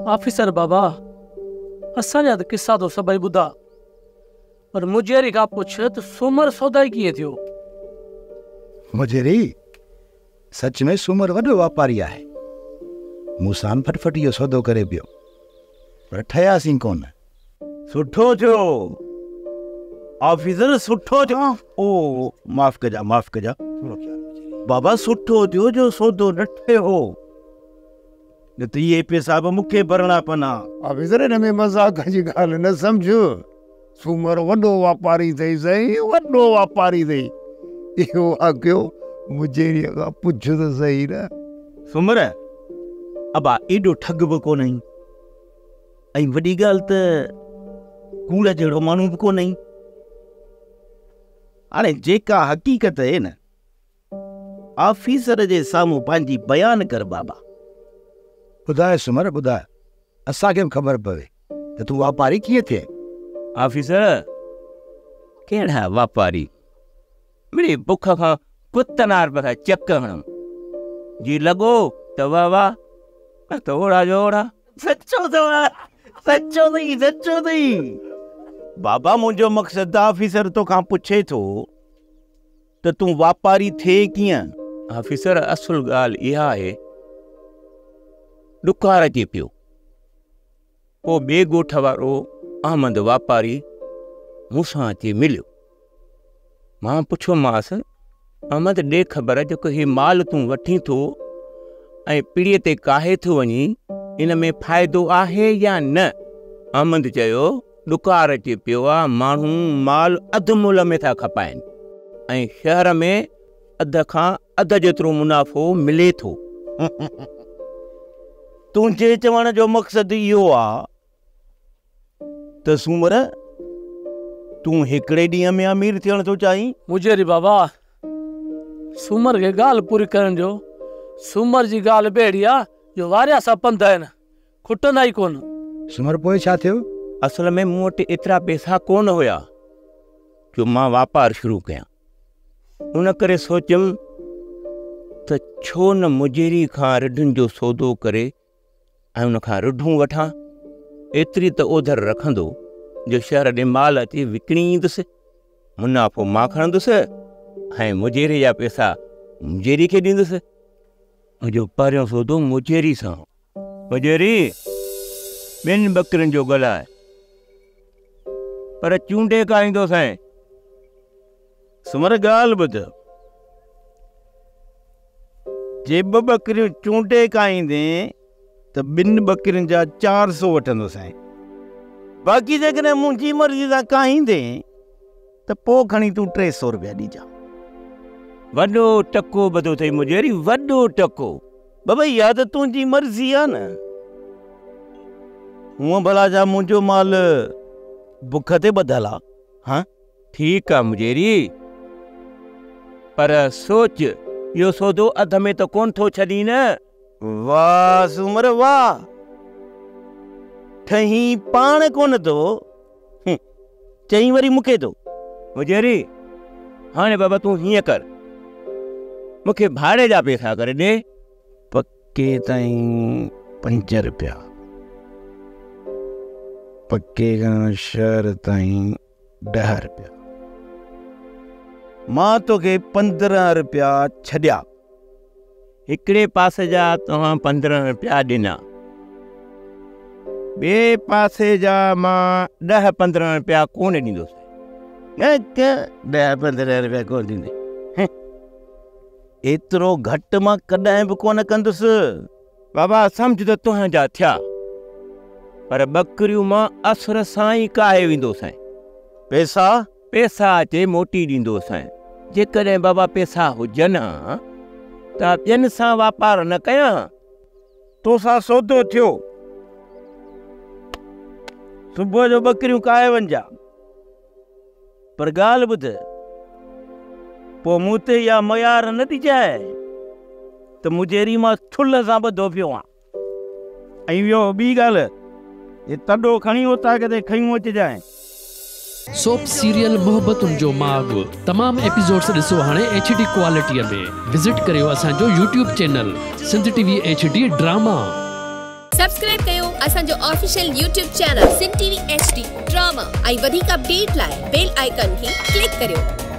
Officer बाबा असांजा त किस्सा तो सभई ॿुधा, पर मुजेरी खां पुछ त सूमर सौदा कीअं थियो? मुजेरी सच में सूमर वॾो वापारी आहे। मूंसां फटफट इहो सौदो करे पियो, पर ठहियासीं कोन। सुठो थियो ऑफिसर, सुठो थियो। ओ माफ़ कजा बाबा, सुठो थियो जो सौदो न ठहियो, न त इहे पैसा बि मूंखे भरणा पवंदा। ऑफिसर हिन में मज़ाक जी ॻाल्हि न सम्झो। सूमर वॾो वापारी अथई, सही वॾो वापारी अथई। इहो आखियो मुजेरीअ खां पुछ त सही न। सूमर अबा एॾो ठग बि कोन आहीं, ऐं वॾी ॻाल्हि त कूड़ जहिड़ो माण्हू बि कोन आहीं। हाणे जेका हक़ीक़त आहे न, ऑफिसर जे साम्हूं पंहिंजी बयान कर बाबा। ॿुधाए सूमर ॿुधाए, असांखे बि ख़बर पवे त तूं वापारी कीअं थिए। ऑफिसर कहिड़ा वापारी, मिड़ी बुख खां कुतनार पिया चक हणम। जी लॻो त वाह वाह, न त ओड़ा जो ओड़ा। सचो अथई बाबा। मुंहिंजो मक़सदु ऑफिसर तोखां पुछे थो त तूं वापारी थिए कीअं। ऑफिसर असुल ॻाल्हि इहा आहे, ॾुकार अचे पियो, पोइ ॿिए ॻोठ वारो अहमद वापारी मूंसां अची मिलियो। मां पुछियोमांसि, अहमद ॾे ख़बर जेको हीउ माल तूं वठी थो ऐं पीढ़ीअ ते काहे थो वञी, इन में फ़ाइदो आहे या न? अहमद चयो, ॾुकार अचे पियो आहे, माण्हू माल अधु मुल्ह में था खपाइनि ऐं शहर में अध खां अधु जेतिरो मुनाफ़ो मिले थो। तुंहिंजे चवण जो मक़सदु इहो आहे त सूमर तूं हिकिड़े ॾींहं में अमीर थियण थो चाहीं? मुजेरी बाबा, सूमर खे ॻाल्हि पूरी करण जो। सूमर जी ॻाल्हि बेड़ी आहे जो वारिया सां पंध आहिनि, खुटंदा ई कोन। सूमर पोइ छा थियो? असल में मूं वटि एतिरा पैसा कोन हुया जो मां वापारु शुरू कयां। उन करे सोचियमि त छो न मुजेरी खां रिढुनि जो सौदो करे ऐं उन खां रिढूं वठां। एतिरी त ओधर रखंदो जो शहर ॾे माल अची विकिणी ईंदुसि, मुनाफ़ो मां खणंदुसि ऐं मुजेरी जा पैसा मुजेरी खे ॾींदुसि। मुंहिंजो पहिरियों सौदो मुजेरी सां। मुजेरी ॿिनि बकरियुनि जो ॻाल्हाए, पर चूंडे खाईंदोसीं। सूमर ॻाल्हि ॿुध, जे 2 बकरियूं चूंडे खाईंदे त 2 बकरियुनि जा 400 वठंदोसीं। बाक़ी जेकॾहिं मुंहिंजी मर्ज़ी सां खाईंदे त पोइ खणी तूं 300 रुपया ॾिजां। वॾो टको ॿधो अथई मुजेरी, वॾो टको। बाबा इहा त तुंहिंजी मर्ज़ी आहे न। हूअं भला जा मुंहिंजो माल बुख ते ॿधल आहे। हाँ ठीकु आहे मुजेरी, पर सोच इहो सौदो अध में त कोन थो छॾी न। वाह सूमर वाह, ठही पाण कोन थो, चई वरी मूंखे थो। मुजेरी हाणे बाबा तूं हीअं कर, मूंखे भाड़े जा पैसा करे ॾे। पके ताईं 5 रुपया, पके खां शहर ताईं 10 रुपया। मां तोखे 15 रुपया छॾिया। हिकिड़े पासे जा तव्हां 15 रुपया ॾिना, ॿिए पासे जा मां 10-15 रुपया कोन ॾींदुसि। 10-15 रुपया कोन ॾींदे? एतिरो घटि मां कॾहिं बि कोन कंदुसि। बाबा सम्झ त तुंहिंजा थिया, पर बकरियूं मां असुर सां ई काहे वेंदोसीं। पैसा अचे मोटी ॾींदोसीं। जेकॾहिं बाबा पैसा हुजनि त ॿियनि सां वापारु न कयां। तोसां सौदो थियो, सुबुह जो बकरियूं काहे वञा, पर ॻाल्हि ॿुध, पोइ मूं ते इहा मयार न ॾिजाए त मुजेरी मां थुल सां ॿधो पियो आहियां। ऐं इहो ॿी ॻाल्हि, ये तॾो खणी उतां किथे खयूं अचिजांइ। सोप सीरियल मोहब्बतुनि जो माग तमाम एपिसोड्स ॾिसो हाणे HD क्वालिटीअ में। विज़िट करियो असांजो YouTube channel Sindh TV HD drama. Subscribe कयो असांजो official YouTube channel Sindh TV HD drama ऐं वधीक अपडेट लाइ बेल आइकन खे क्लिक करियो।